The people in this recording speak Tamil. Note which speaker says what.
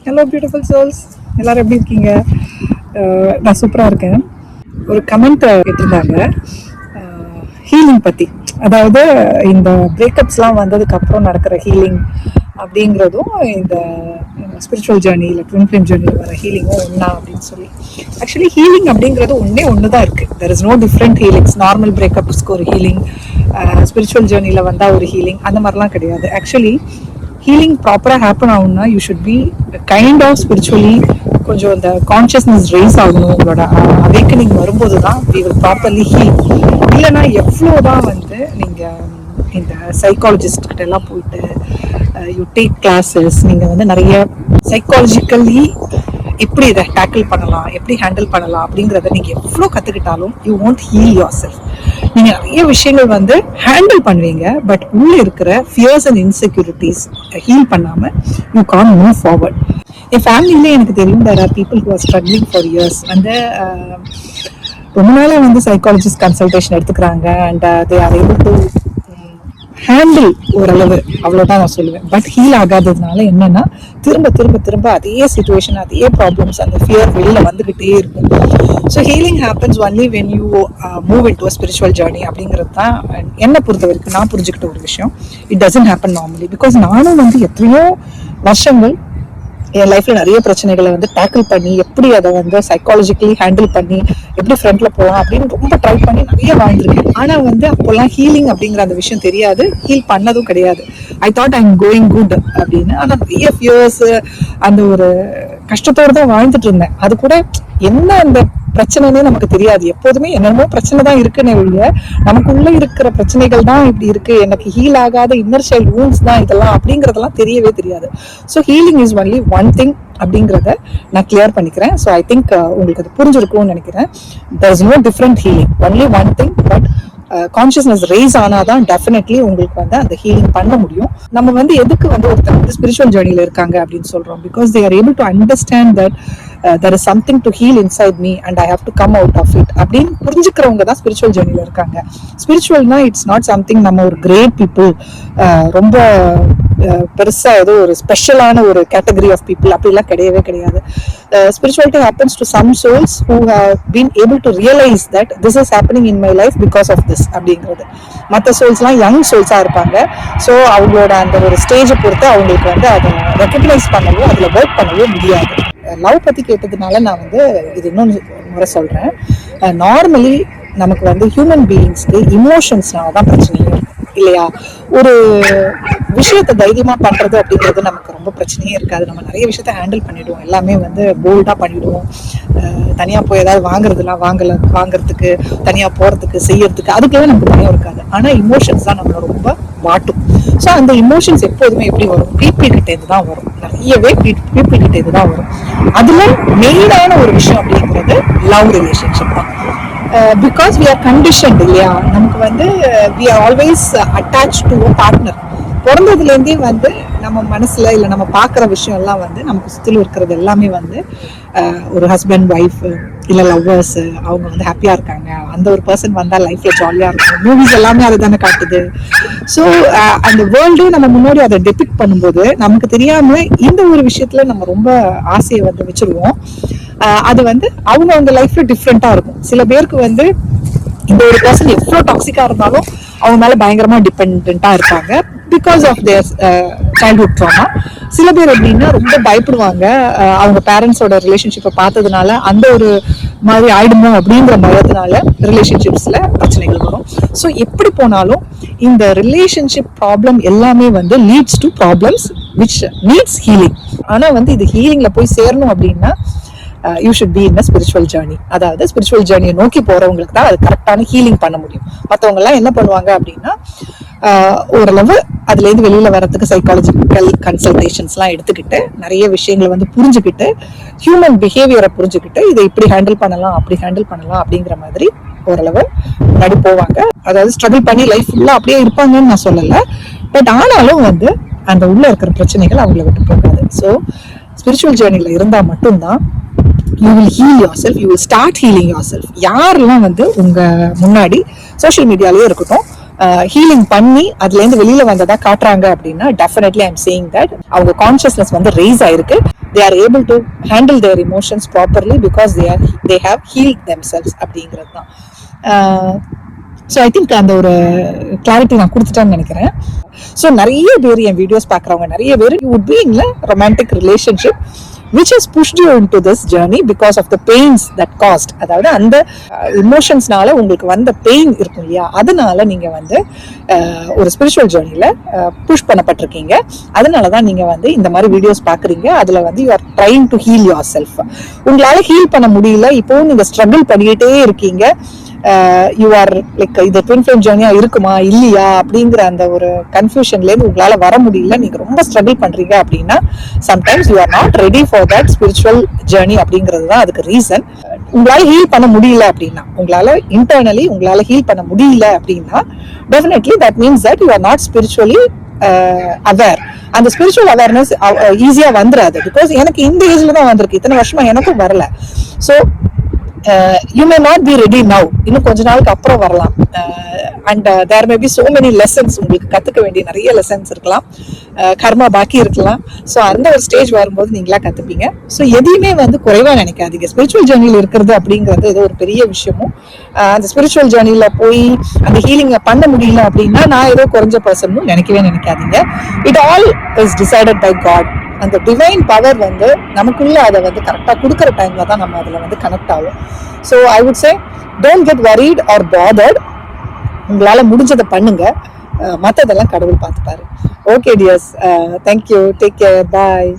Speaker 1: ஹலோ பியூட்டிஃபுல் சோல்ஸ், எல்லாரும் எப்படி இருக்கீங்க? நான் சூப்பராக இருக்கேன். ஒரு கமெண்ட் கேட்டிருந்தாங்க ஹீலிங் பற்றி. அதாவது இந்த பிரேக்கப்ஸ்லாம் வந்ததுக்கப்புறம் நடக்கிற ஹீலிங் அப்படிங்கிறதும் இந்த ஸ்பிரிச்சுவல் ஜேர்னி இல்லை ட்வின் ஃப்ளேம் ஜேர்னியில் வர ஹீலிங்கும் ஒன்றா அப்படின்னு சொல்லி. ஆக்சுவலி ஹீலிங் அப்படிங்கிறது ஒன்று தான் இருக்குது. There is no different healings. Normal பிரேக்கப்ஸ்க்கு ஒரு ஹீலிங், ஸ்பிரிச்சுவல் ஜேர்னியில் வந்தால் ஒரு ஹீலிங், அந்த மாதிரிலாம் கிடையாது. ஆக்சுவலி ஹீலிங் ப்ராப்பராக ஹேப்பன் ஆகும்னா you should be kind of spiritually கொஞ்சம் இந்த கான்ஷியஸ்னஸ் ரைஸ் ஆகணும். உங்களோட அவேக்கனிங் வரும்போது தான் வி வில் ப்ராப்பர்லி ஹீல். இல்லைன்னா எவ்வளோதான் வந்து நீங்கள் இந்த சைக்காலஜிஸ்ட் கிட்ட எல்லாம் போயிட்டு யூ டேக் கிளாஸஸ், நீங்கள் வந்து நிறைய சைக்காலஜிக்கலி எப்படி இதை டேக்கிள் பண்ணலாம், எப்படி ஹேண்டில் பண்ணலாம் அப்படிங்கிறத நீங்கள் எவ்வளோ கற்றுக்கிட்டாலும் you won't heal yourself. நீங்கள் நிறைய விஷயங்கள் வந்து ஹேண்டில் பண்ணுவீங்க, பட் உள்ளே இருக்கிற ஃபியர்ஸ் அண்ட் இன்செக்யூரிட்டிஸ் ஹீல் பண்ணாமல் யூ கான் மூவ் ஃபார்வர்ட். என் ஃபேமிலியிலே எனக்கு தெரியும் there are people who are struggling for years. வந்து ரொம்ப நாளாக வந்து சைக்காலஜிஸ்ட் கன்சல்டேஷன் எடுத்துக்கிறாங்க and they are able to handle ஓரளவு, அவ்வளோதான் நான் சொல்லுவேன். பட் ஹீல் ஆகாததுனால என்னன்னா திரும்ப திரும்ப திரும்ப அதே சுச்சுவேஷன், அதே ப்ராப்ளம்ஸ், அந்த ஃபியர் வெளியில வந்துகிட்டே இருக்கும். So healing happens only when you move in to a spiritual journey அப்படிங்கிறது தான் என்னை பொறுத்த வரைக்கும் நான் புரிஞ்சுக்கிட்ட ஒரு விஷயம். It doesn't happen normally. Because நானும் வந்து எத்தனையோ வருஷங்கள் என் லைஃப்ல நிறைய பிரச்சனைகளை வந்து டேக்கிள் பண்ணி எப்படி அதை வந்து சைக்காலஜிக்கலி ஹேண்டில் பண்ணி எப்படி ஃப்ரண்ட்ல போகலாம் அப்படின்னு ரொம்ப ட்ரை பண்ணி நிறைய வாழ்ந்துருக்கேன். ஆனா வந்து அப்போல்லாம் ஹீலிங் அப்படிங்கிற அந்த விஷயம் தெரியாது, ஹீல் பண்ணதும் கிடையாது. I thought I am going good அப்படின்னு. ஆனா நிறைய ஃபியர்ஸ், அந்த ஒரு கஷ்டத்தோடு தான் வாழ்ந்துட்டு இருந்தேன். அது கூட என்ன அந்த பிரச்சனைனே நமக்கு தெரியாது. எப்போதுமே என்னென்னமோ பிரச்சனை தான் இருக்குன்னு ஒழிய நமக்குள்ள இருக்கிற பிரச்சனைகள் தான் இப்படி இருக்கு, எனக்கு ஹீல் ஆகாத இன்னர் சைல்ட் வூண்ட்ஸ் தான் இதெல்லாம் அப்படிங்கறதெல்லாம் தெரியவே தெரியாது. So healing is only one thing அப்படிங்கிறத நான் கிளியர் பண்ணிக்கிறேன். ஸோ ஐ திங்க் உங்களுக்கு அது புரிஞ்சிருக்கும்னு நினைக்கிறேன். There is no different healing, only one thing. But consciousness rise ஆனாதான் டெஃபினெட்லி உங்களுக்கு வந்து அந்த ஹீலிங் பண்ண முடியும். நம்ம வந்து எதுக்கு வந்து ஒருத்தர் வந்து ஸ்பிரிச்சுவல் ஜேர்னில இருக்காங்க அப்படின்னு சொல்றோம்? Because they are able to understand that there is something to heal inside me and I have to come out of it அப்படின்னு புரிஞ்சுக்கிறவங்க தான் ஸ்பிரிச்சுவல் ஜேர்னில இருக்காங்க. ஸ்பிரிச்சுவல்னா இட்ஸ் நாட் சம்திங் நம்ம ஒரு கிரேட் பீப்புள், ரொம்ப பெருசா ஏதோ ஒரு ஸ்பெஷலான ஒரு கேட்டகரி ஆஃப் பீப்புள் அப்படிலாம் கிடையவே கிடையாது. Spirituality happens to some souls who have been able to realize that this is happening in my life because of this அப்படிங்கிறது. மற்ற சோல்ஸ்லாம் யங் சோல்ஸா இருப்பாங்க. ஸோ அவங்களோட அந்த ஒரு ஸ்டேஜை பொறுத்து அவங்களுக்கு வந்து அதை ரெக்கக்னைஸ் பண்ணவோ அதில் ஒர்க் பண்ணவோ முடியாது. லவ் பத்தி கேட்டதுனால நான் வந்து இது இன்னொன்று முறை சொல்றேன். நார்மலி நமக்கு வந்து ஹியூமன் பீயிங்ஸ்க்கு இமோஷன்ஸ்னால தான் பிரச்சனையே இல்லையா? ஒரு விஷயத்த தைரியமா பண்றது அப்படிங்கிறது நமக்கு ரொம்ப பிரச்சனையே இருக்காது. நம்ம நிறைய விஷயத்த ஹேண்டில் பண்ணிடுவோம், எல்லாமே வந்து போல்டா பண்ணிடுவோம். தனியா போய் ஏதாவது வாங்குறதுக்கு, தனியா போறதுக்கு, செய்யறதுக்கு, அதுக்கெல்லாம் நமக்கு பயம் இருக்காது. ஆனா இமோஷன்ஸ் தான் நம்மள ரொம்ப வாட்டும். ஸோ அந்த இமோஷன்ஸ் எப்போதுமே எப்படி வரும்? பீப்புள் கிட்ட இருந்து தான் வரும். நிறையவே பீப்புள் கிட்ட இருந்து தான் வரும். அதுல மெயினான ஒரு விஷயம் அப்படிங்கிறது லவ் ரிலேஷன்ஷிப் தான். பிகாஸ் வி ஆர் கண்டிஷன்ட் இல்லையா? நமக்கு வந்து we are always attach to a partner. பிறந்ததுலேருந்தே வந்து நம்ம மனசுல இல்லை நம்ம பார்க்குற விஷயம் எல்லாம் வந்து நமக்கு சுற்றிலும் இருக்கிறது எல்லாமே வந்து ஒரு ஹஸ்பண்ட் ஒய்ஃப் இல்லை லவ்வர்ஸ், அவங்க வந்து ஹாப்பியா இருக்காங்க, அந்த ஒரு பர்சன் வந்தால் லைஃப்ல ஜாலியா இருக்கும். மூவிஸ் எல்லாமே அதை தானே காட்டுது. ஸோ அந்த வேர்ல்டே நம்ம முன்னாடி அதை டெபிக்ட் பண்ணும்போது நமக்கு தெரியாம இந்த ஒரு விஷயத்துல நம்ம ரொம்ப ஆசையை வந்து வச்சிருவோம். அது வந்து அவங்க லைஃப்ல டிஃப்ரெண்டா இருக்கும். சில பேருக்கு வந்து இந்த ஒரு பர்சன் எவ்வளோ டாக்ஸிக்கா இருந்தாலும் அவங்க மேல பயங்கரமா டிபெண்டா இருப்பாங்க because of their childhood trauma. சில பேர் எப்படின்னா ரொம்ப பயப்படுவாங்க, அவங்க பேரண்ட்ஸோட ரிலேஷன்ஷிப்பை பார்த்ததுனால அந்த ஒரு மாதிரி ஆயிடுமோ அப்படிங்கிற பயத்தினால ரிலேஷன்ஷிப்ஸ்ல பிரச்சனைகள் வரும். ஸோ எப்படி போனாலும் இந்த ரிலேஷன்ஷிப் ப்ராப்ளம் எல்லாமே வந்து leads to problems which needs healing. ஆனா வந்து இது ஹீலிங்ல போய் சேரணும் அப்படின்னா you should be in a spiritual journey. அதாவது ஸ்பிரிச்சுவல் ஜேர்னியை நோக்கி போறவங்களுக்கு தான் அது கரெக்டான ஹீலிங் பண்ண முடியும். மற்றவங்க எல்லாம் என்ன பண்ணுவாங்க அப்படின்னா ஓரளவு அதுல இருந்து வெளியில வர்றதுக்கு சைக்காலஜிக்கல் கன்சல்டேஷன்ஸ்லாம் எடுத்துக்கிட்டு நிறைய விஷயங்களை வந்து புரிஞ்சுக்கிட்டு ஹியூமன் பிஹேவியரை புரிஞ்சுக்கிட்டு இதை இப்படி ஹேண்டில் பண்ணலாம், அப்படி ஹேண்டில் பண்ணலாம் அப்படிங்கிற மாதிரி ஓரளவு முன்னாடி போவாங்க. அதாவது ஸ்ட்ரகிள் பண்ணி லைஃப் ஃபுல்லா அப்படியே இருப்பாங்கன்னு நான் சொல்லலை. பட் ஆனாலும் வந்து அந்த உள்ள இருக்கிற பிரச்சனைகள் அவங்கள விட்டு போகாது. ஸோ ஸ்பிரிச்சுவல் ஜேர்னில இருந்தா மட்டும்தான் you will heal yourself, you will start healing yourself. யாரெல்லாம் வந்து உங்க முன்னாடி சோஷியல் மீடியாலயே இருக்கட்டும், ஹீலிங் பண்ணி அதுல இருந்து வெளியில வந்ததா காட்டுறாங்க அப்படின்னா definitely I am saying that அவங்க கான்சியஸ்னஸ் வந்து ரேஸ் ஆயிருக்கு. they are able to handle their emotions properly because they have healed themselves அப்படிங்கிறது தான். ஸோ ஐ திங்க் அந்த ஒரு கிளாரிட்டி நான் கொடுத்துட்டேன்னு நினைக்கிறேன். ஸோ நிறைய பேர் என் வீடியோஸ் பார்க்குறவங்க நிறைய பேர் you would be in romantic relationship which has pushed you into this journey because of the pains that caused. அதாவது அந்த இமோஷன்ஸ்னால உங்களுக்கு வந்த பெயின் இருக்கும் இல்லையா, அதனால நீங்க வந்து ஒரு ஸ்பிரிச்சுவல் ஜேர்னில புஷ் பண்ணப்பட்டிருக்கீங்க. அதனால தான் நீங்க வந்து இந்த மாதிரி வீடியோஸ் பாக்குறீங்க. அதுல வந்து you are trying to heal your self. உங்களால ஹீல் பண்ண முடியல, இப்போ நீங்க ஸ்ட்ரகிள் பண்ணிக்கிட்டே இருக்கீங்க. யூ ஆர் லைக் இது ட்வின் ஃப்ளேம் ஜேர்னியா இருக்குமா இல்லையா அப்படிங்கிற அந்த ஒரு கன்ஃபியூஷன்ல இருந்து உங்களால வர முடியல, நீங்க ரொம்ப ஸ்ட்ரகிள் பண்றீங்க அப்படின்னா sometimes you are not ready for that spiritual journey அப்படிங்கிறது தான் அதுக்கு ரீசன். உங்களால ஹீல் பண்ண முடியல அப்படின்னா, உங்களால இன்டர்னலி உங்களால ஹீல் பண்ண முடியல அப்படின்னா definitely that means that you are not spiritually aware. அந்த ஸ்பிரிச்சுவல் அவேர்னஸ் ஈஸியா வந்துடாது. பிகாஸ் எனக்கு இந்த ஏஜ்ல தான் வந்திருக்கு, இத்தனை வருஷமா எனக்கும் வரல. So you may not be ready now, இன்னும் கொஞ்ச நாளுக்கு அப்புறம் வரலாம். and there may be so many lessons, உங்களுக்கு கத்துக்க வேண்டிய நிறைய லெசன்ஸ் இருக்கலாம், கர்மா பாக்கி இருக்கலாம். ஸோ அந்த ஒரு ஸ்டேஜ் வரும்போது நீங்களா கத்துப்பீங்க. ஸோ எதையுமே வந்து குறைவா நினைக்காதீங்க. ஸ்பிரிச்சுவல் ஜேர்னில இருக்கிறது அப்படிங்கிறது ஏதோ ஒரு பெரிய விஷயமும், அந்த ஸ்பிரிச்சுவல் ஜேர்னில போய் அந்த ஹீலிங்கை பண்ண முடியல அப்படின்னா நான் ஏதோ குறைஞ்ச பர்சனும் நினைக்கவே நினைக்காதீங்க. It all is decided by God. அந்த டிவைன் பவர் வந்து நமக்குள்ள அதை வந்து கரெக்டா கொடுக்குற டைம்ல தான் நம்ம அதுல வந்து கனெக்ட் ஆகும். So I would say don't get worried or bothered. உங்களால முடிஞ்சதை பண்ணுங்க, மற்றதெல்லாம் கடவுள் பார்த்துப்பாரு. Okay dears, thank you, take care, பாய்.